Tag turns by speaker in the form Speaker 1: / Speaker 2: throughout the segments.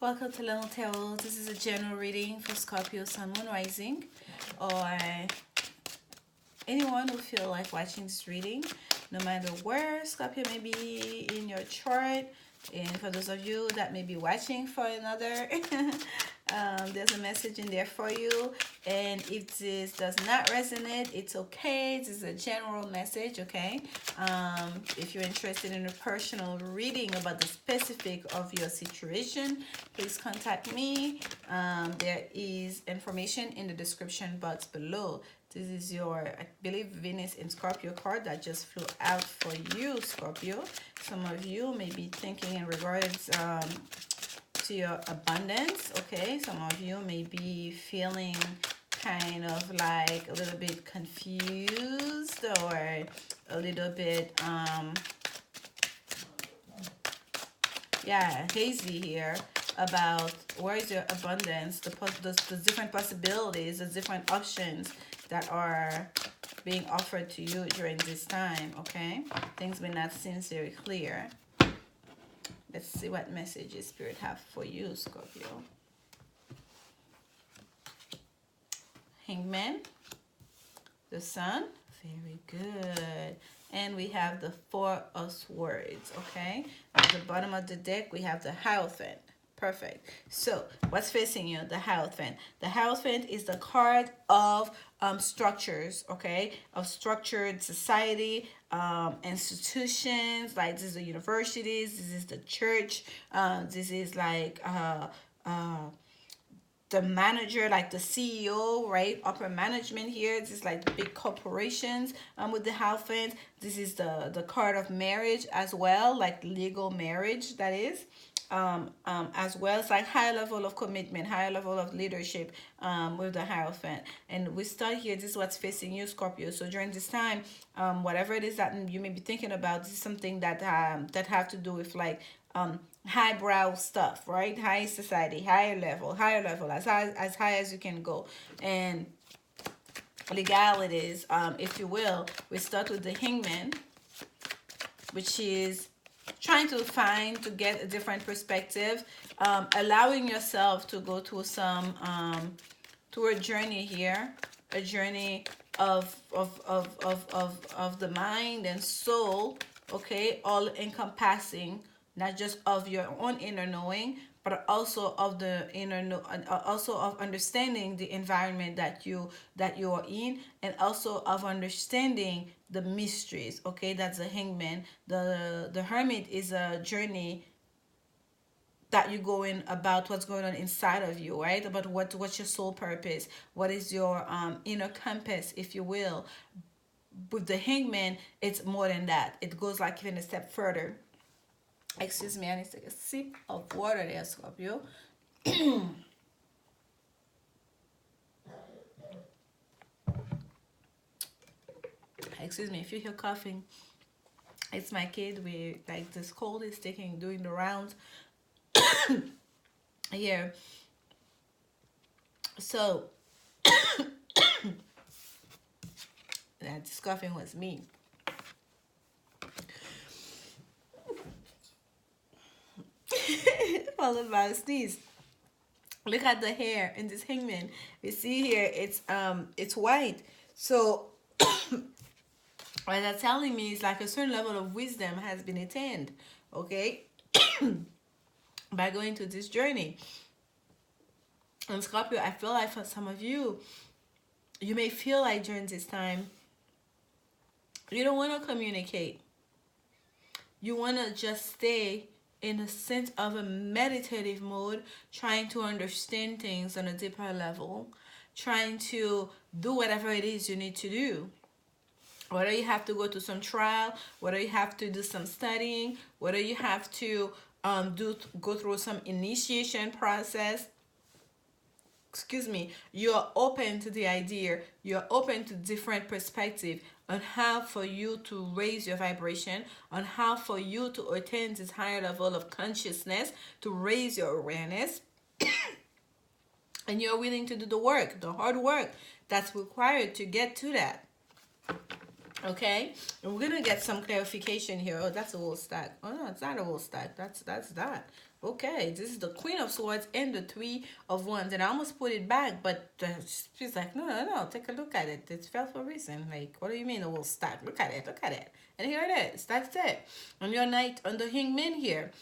Speaker 1: Welcome to lanmoutarot. This is a general reading for Scorpio, Sun, Moon, Rising, or anyone who feel like watching this reading, no matter where Scorpio may be in your chart. And for those of you that may be watching for another, there's a message in there for you. And if this does not resonate, it's okay. This is a general message, okay? If you're interested in a personal reading about the specific of your situation, please contact me. There is information in the description box below. This is your, I believe, Venus in Scorpio card that just flew out for you, Scorpio. Some of you may be thinking in regards to your abundance, okay? Some of you may be feeling kind of like a little bit confused or a little bit, hazy here about where is your abundance, the different possibilities, the different options that are being offered to you during this time, okay? Things may not seem very clear. Let's see what messages Spirit have for you, Scorpio. Hangman, the Sun, very good. And we have the Four of Swords, okay? At the bottom of the deck, we have the Hierophant. Perfect. So, what's facing you? The Hierophant. The Hierophant is the card of structures, okay? Of structured society, institutions, like this is the universities, this is the church, this is like the manager, like the CEO, right? Upper management here. This is like big corporations with the Hierophant. This is the card of marriage as well, like legal marriage, that is. As well. It's like high level of commitment, higher level of leadership with the Hierophant. And we start here. This is what's facing you, Scorpio. So during this time, whatever it is that you may be thinking about, this is something that have to do with like highbrow stuff, right? High society, higher level, as high as you can go. And legalities, if you will. We start with the Hangman, which is trying to get a different perspective, allowing yourself to go to a journey here, a journey of the mind and soul, okay, all encompassing, not just of your own inner knowing, but also of the also of understanding the environment that you are in, and also of understanding the mysteries, okay? That's the Hangman. The Hermit is a journey that you're going about what's going on inside of you, right? About what's your soul purpose, what is your inner compass, if you will. With the Hangman, it's more than that. It goes like even a step further. Excuse me, I need to take a sip of water there, Scorpio. Excuse me if you hear coughing. It's my kid. We like this cold is doing the rounds here. So that coughing was me. Followed by a sneeze. Look at the hair in this Hangman. You see here, it's white. So what that's telling me is like a certain level of wisdom has been attained, okay, by going to this journey. And Scorpio, I feel like for some of you, you may feel like during this time, you don't want to communicate. You want to just stay in a sense of a meditative mode, trying to understand things on a deeper level, trying to do whatever it is you need to do. Whether you have to go to some trial, whether you have to do some studying, whether you have to go through some initiation process. Excuse me, you're open to the idea, you're open to different perspective on how for you to raise your vibration, on how for you to attain this higher level of consciousness, to raise your awareness. And you're willing to do the work, the hard work that's required to get to that. Okay, and we're gonna get some clarification here. Oh, that's a whole stack. Oh no, it's not a whole stack. That's that. Okay, this is the Queen of Swords and the Three of Wands, and I almost put it back, but she's like, no, no, no, take a look at it. It fell for a reason. Like, what do you mean it will stack? Look at it, look at it. And here it is. That's it. On your Knight, on the Hangman here.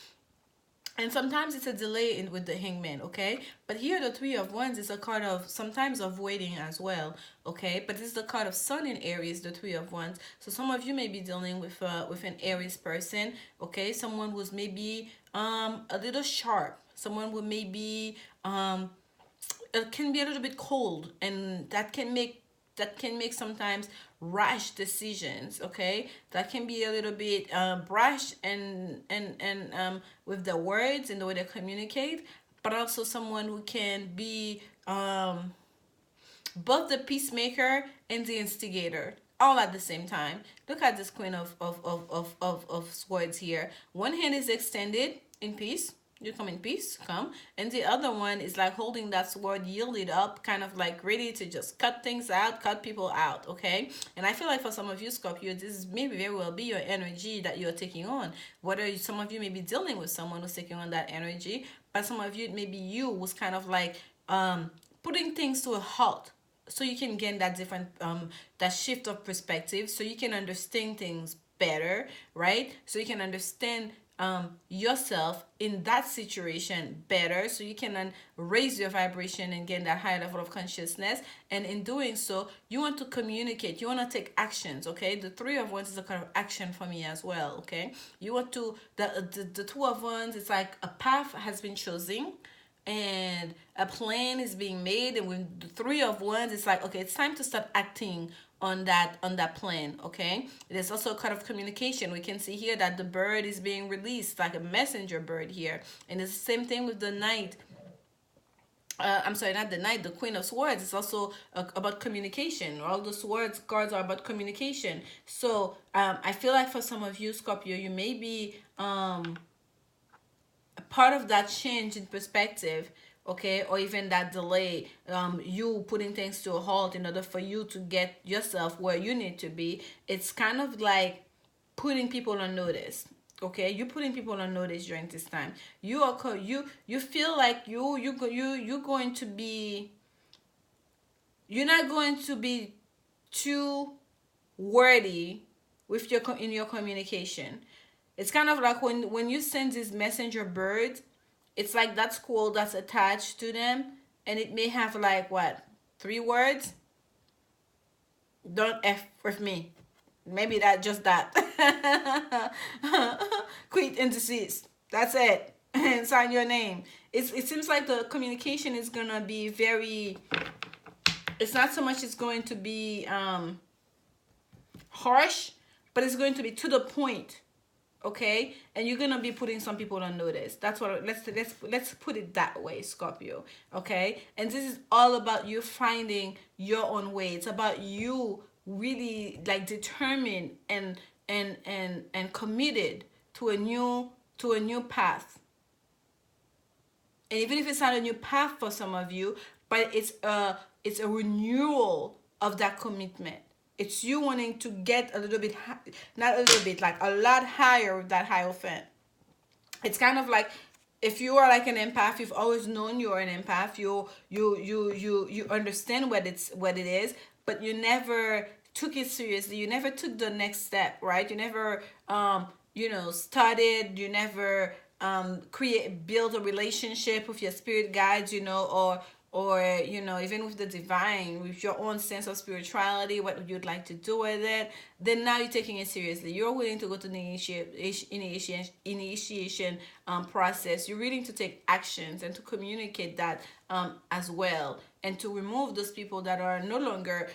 Speaker 1: And sometimes it's a delay in with the Hangman, okay? But here the Three of Wands is a card of sometimes of waiting as well, okay? But this is the card of Sun in Aries, the Three of Wands. So some of you may be dealing with an Aries person, okay? Someone who's maybe a little sharp, someone who maybe it can be a little bit cold, and that can make sometimes rash decisions, okay? That can be a little bit brash and with the words and the way they communicate, but also someone who can be both the peacemaker and the instigator all at the same time. Look at this Queen of Swords here. One hand is extended in peace. You come in peace, come. And the other one is like holding that sword yielded up, kind of like ready to just cut things out, cut people out, okay? And I feel like for some of you, Scorpio, this is maybe very well be your energy that you're taking on. Whether some of you may be dealing with someone who's taking on that energy, but some of you, maybe you was kind of like putting things to a halt, so you can gain that different that shift of perspective, so you can understand things better, right? So you can understand yourself in that situation better, so you can then raise your vibration and gain that higher level of consciousness. And in doing so, you want to communicate, you want to take actions, okay? The Three of Wands is a kind of action for me as well, okay? You want to the Two of Wands, it's like a path has been chosen and a plan is being made, and with the Three of Wands, it's like, okay, it's time to start acting on that plan, okay? There's also a kind of communication. We can see here that the bird is being released, like a messenger bird here. And it's the same thing with the Knight. I'm sorry, not the Knight, the Queen of Swords. It's also about communication. All the swords cards are about communication. So I feel like for some of you, Scorpio, you may be part of that change in perspective, okay, or even that delay, you putting things to a halt in order for you to get yourself where you need to be. It's kind of like putting people on notice, okay? You're putting people on notice during this time. You are you feel like you're going to be, you're not going to be too wordy with your in your communication. It's kind of like when you send these messenger birds, it's like that squirrel that's attached to them, and it may have like what, 3 words? Don't F with me. Maybe that, just that. Quit and deceased. That's it. And sign your name. It seems like the communication is gonna be very, it's not so much it's going to be harsh, but it's going to be to the point, okay? And you're gonna be putting some people on notice. That's what, let's put it that way, Scorpio, okay? And this is all about you finding your own way. It's about you really like determined and committed to a new path. And even if it's not a new path for some of you, but it's a renewal of that commitment. It's you wanting to get a little bit, not a little bit, like a lot higher with that Hierophant. It's kind of like, if you are like an empath, you've always known you're an empath. You understand what it is, but you never took it seriously. You never took the next step, right? You never started. You never build a relationship with your spirit guides, or even with the divine, with your own sense of spirituality, what you'd like to do with it. Then now you're taking it seriously. You're willing to go to the initiation process. You're willing to take actions and to communicate that as well, and to remove those people that are no longer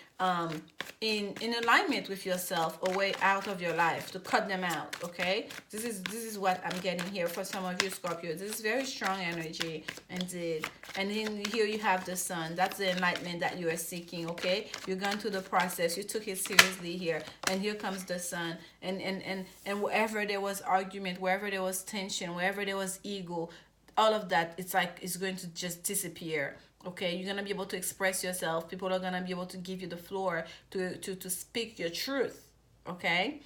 Speaker 1: in alignment with yourself, or way out of your life, to cut them out, okay? This is what I'm getting here for some of you, Scorpio. This is very strong energy indeed. And then here you have the Sun. That's the enlightenment that you are seeking, okay? You've gone through the process. You took it seriously here. And here comes the Sun. And wherever there was argument, wherever there was tension, wherever there was ego, all of that, it's like it's going to just disappear. Okay, you're gonna be able to express yourself. People are gonna be able to give you the floor to speak your truth. Okay,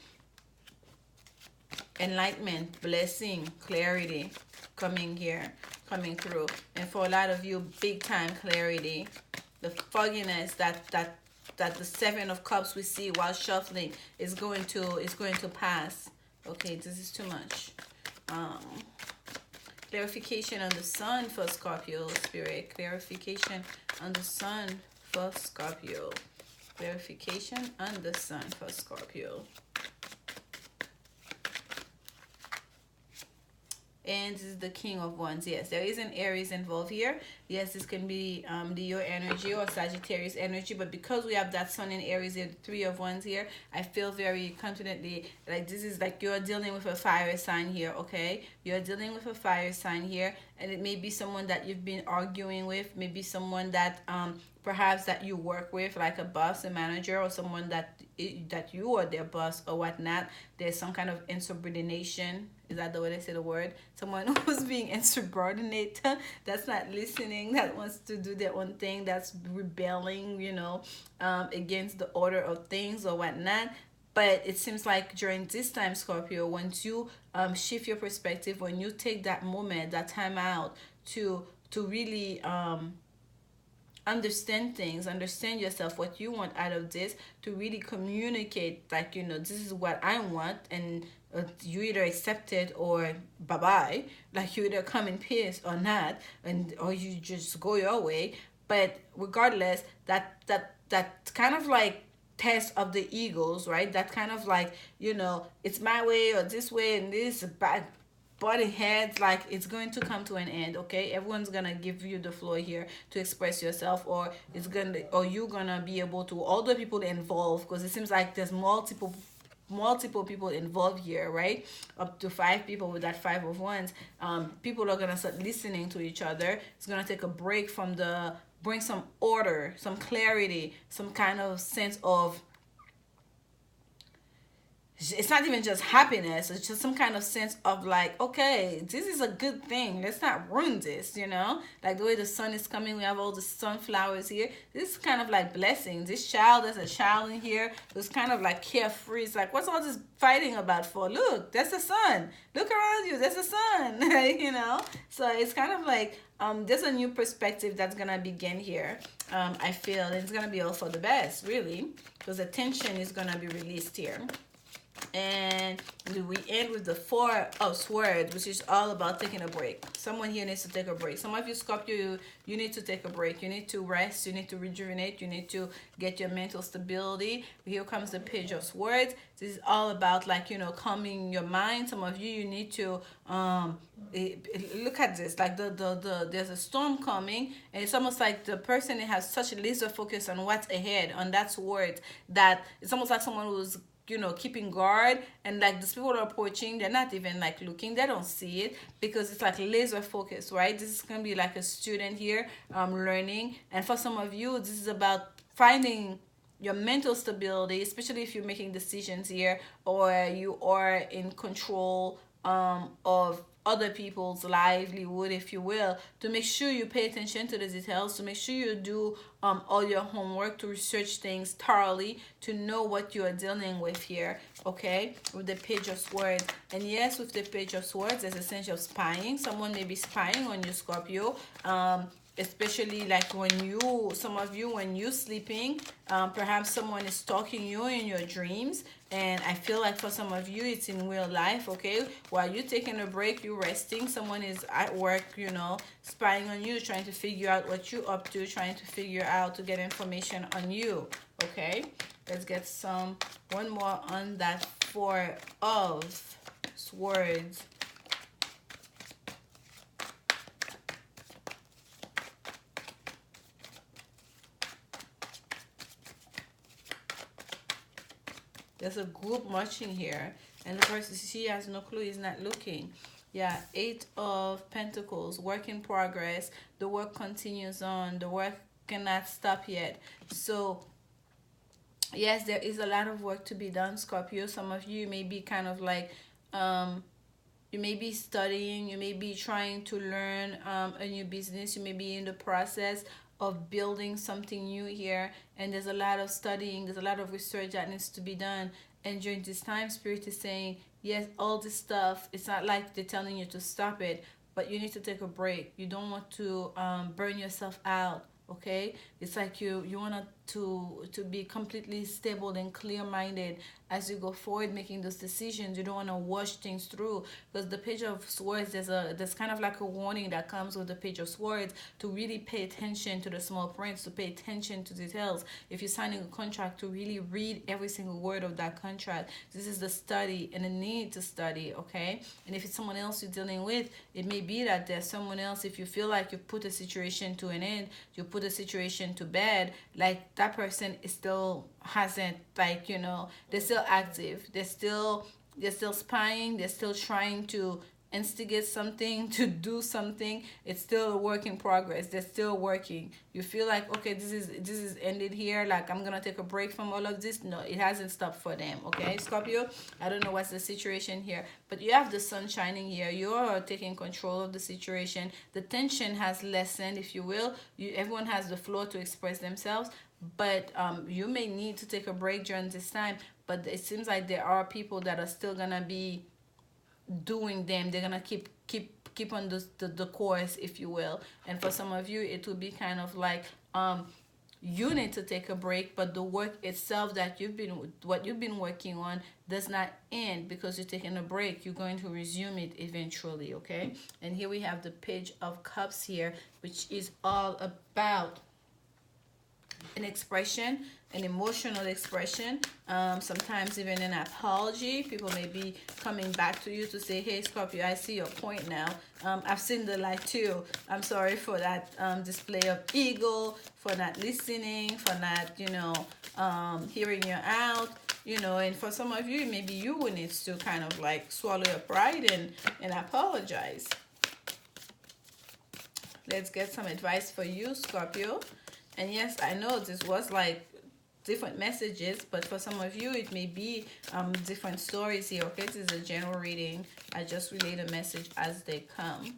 Speaker 1: enlightenment, blessing, clarity coming here, coming through. And for a lot of you, big time clarity. The fogginess that the Seven of Cups we see while shuffling is going to pass. Okay, this is too much. Clarification on the sun for Scorpio spirit. Clarification on the sun for Scorpio. Clarification on the sun for Scorpio. And this is the King of Wands. Yes, there is an Aries involved here. Yes, this can be Leo energy or Sagittarius energy. But because we have that Sun in Aries here, the Three of Wands here, I feel very confidently like this is like you're dealing with a fire sign here, okay? You're dealing with a fire sign here. And it may be someone that you've been arguing with. Maybe someone that perhaps that you work with, like a boss, a manager, or someone that you are their boss or whatnot. There's some kind of insubordination. Is that the way they say the word? Someone who's being insubordinate, that's not listening, that wants to do their own thing, that's rebelling, you know, against the order of things or whatnot. But it seems like during this time, Scorpio, once you shift your perspective, when you take that moment, that time out to really understand things, understand yourself, what you want out of this, to really communicate, like, you know, this is what I want, and you either accept it or bye-bye, like you either come in peace or not, and or you just go your way. But regardless, that kind of like test of the egos, right? That kind of like, you know, it's my way or this way, and this bad butting heads, like it's going to come to an end, okay? Everyone's gonna give you the floor here to express yourself, or you're gonna be able to, all the people involved, because it seems like there's multiple people involved here, right? Up to 5 people with that Five of Wands. People are gonna start listening to each other. It's gonna take a break from bring some order, some clarity, some kind of sense of, it's not even just happiness, it's just some kind of sense of like, okay, this is a good thing, let's not ruin this, you know? Like the way the sun is coming, we have all the sunflowers here. This is kind of like blessing. This child, there's a child in here who's kind of like carefree. It's like, what's all this fighting about for? Look, that's the sun. Look around you, there's the sun. You know? So it's kind of like there's a new perspective that's gonna begin here. I feel it's gonna be all for the best, really, because the tension is gonna be released here. And we end with the Four of Swords, which is all about taking a break. Someone here needs to take a break. Some of you, Scorpio, you need to take a break. You need to rest. You need to rejuvenate. You need to get your mental stability. Here comes the Page of Swords. This is all about, like, you know, calming your mind. Some of you need to look at this. Like there's a storm coming, and it's almost like the person has such a laser focus on what's ahead, on that sword, that it's almost like someone who's, you know, keeping guard, and like these people are approaching, they're not even like looking, they don't see it, because it's like laser focus, right? This is gonna be like a student here learning. And for some of you, this is about finding your mental stability, especially if you're making decisions here, or you are in control of other people's livelihood, if you will, to make sure you pay attention to the details, to make sure you do all your homework, to research things thoroughly, to know what you are dealing with here, okay, with the Page of Swords. And yes, with the Page of Swords, there's a sense of spying. Someone may be spying on you, Scorpio, especially like some of you, when you're sleeping, perhaps someone is stalking you in your dreams. And I feel like for some of you, it's in real life, okay? While you're taking a break, you're resting, someone is at work, you know, spying on you, trying to figure out what you're up to, trying to figure out, to get information on you, okay? Let's get one more on that Four of Swords. There's a group marching here, and the person, she has no clue, he's not looking. Yeah, 8 of Pentacles, work in progress. The work continues on. The work cannot stop yet. So, yes, there is a lot of work to be done, Scorpio. Some of you may be kind of like, you may be studying, you may be trying to learn a new business. You may be in the process of building something new here, and there's a lot of studying, there's a lot of research that needs to be done. And during this time, Spirit is saying, yes, all this stuff, it's not like they're telling you to stop it, but you need to take a break. You don't want to burn yourself out. Okay, it's like you want to be completely stable and clear minded as you go forward making those decisions. You don't want to wash things through, because the page of swords, there's kind of like a warning that comes with the page of swords, to really pay attention to the small prints, to pay attention to details. If you're signing a contract, to really read every single word of that contract. This is the study and the need to study. Okay, and if it's someone else you're dealing with, it may be that there's someone else. If you feel like you put a situation to an end, you put a situation to bed, like that person is still hasn't, like, they're still active, they're still spying, they're still trying to instigate something, to do something. It's still a work in progress, they're still working. You feel like, okay, this is ended here, like I'm gonna take a break from all of this. No, it hasn't stopped for them. Okay, Scorpio, I don't know what's the situation here, but you have the sun shining here. You're taking control of the situation. The tension has lessened, if you will. Everyone has the floor to express themselves, but you may need to take a break during this time. But it seems like there are people that are still gonna be doing them. They're gonna keep on the course, if you will. And for some of you, it will be kind of like you need to take a break, but the work itself that you've been working on does not end because you're taking a break. You're going to resume it eventually. Okay, and here we have the page of cups here, which is all about an expression, an emotional expression, sometimes even an apology. People may be coming back to you to say, hey Scorpio, I see your point now. I've seen the light too. I'm sorry for that display of ego, for not listening, for not hearing you out. And for some of you, maybe you will need to kind of like swallow your pride and apologize. Let's get some advice for you, Scorpio. And yes, I know this was like different messages, but for some of you, it may be different stories here. Okay, this is a general reading. I just relay the message as they come.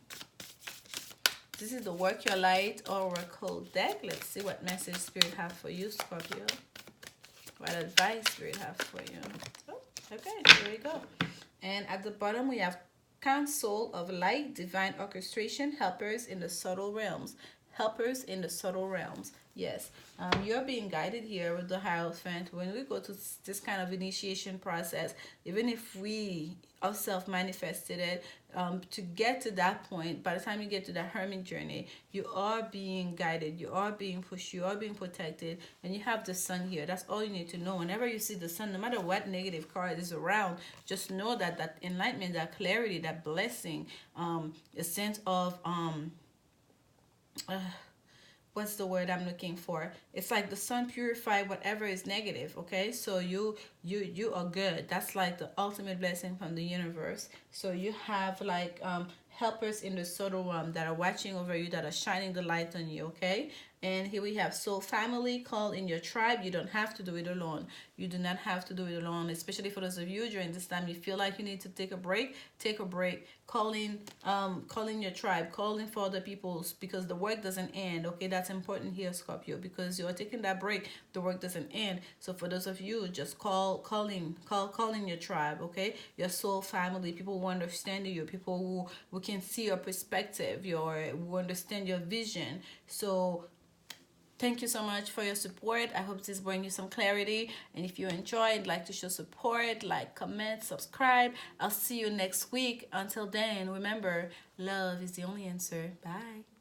Speaker 1: This is the Work Your Light Oracle deck. Let's see what message Spirit have for you, Scorpio. What advice Spirit have for you. Oh, okay, here we go. And at the bottom, we have Council of Light, Divine Orchestration, Helpers in the Subtle Realms. Helpers in the subtle realms. Yes, you're being guided here with the Hierophant. When we go to this kind of initiation process, even if we ourselves manifested it, to get to that point, by the time you get to the hermit journey, you are being guided, you are being pushed, you are being protected, and you have the sun here. That's all you need to know. Whenever you see the sun, no matter what negative card is around, just know that that enlightenment, that clarity, that blessing, a sense of what's the word I'm looking for? It's like the sun purify whatever is negative. Okay, so you are good. That's like the ultimate blessing from the universe. So you have like helpers in the subtle realm that are watching over you, that are shining the light on you. Okay, and here we have soul family, call in your tribe. You don't have to do it alone. You do not have to do it alone, especially for those of you during this time you feel like you need to take a break. Take a break. Call in your tribe, call in for other people's, because the work doesn't end. Okay, that's important here, Scorpio, because you're taking that break, the work doesn't end. So for those of you, just call in your tribe. Okay, your soul family, people who understand you, people who can see your perspective, who understand your vision. So thank you so much for your support. I hope this brings you some clarity. And if you enjoyed, like to show support, like, comment, subscribe. I'll see you next week. Until then, remember, love is the only answer. Bye.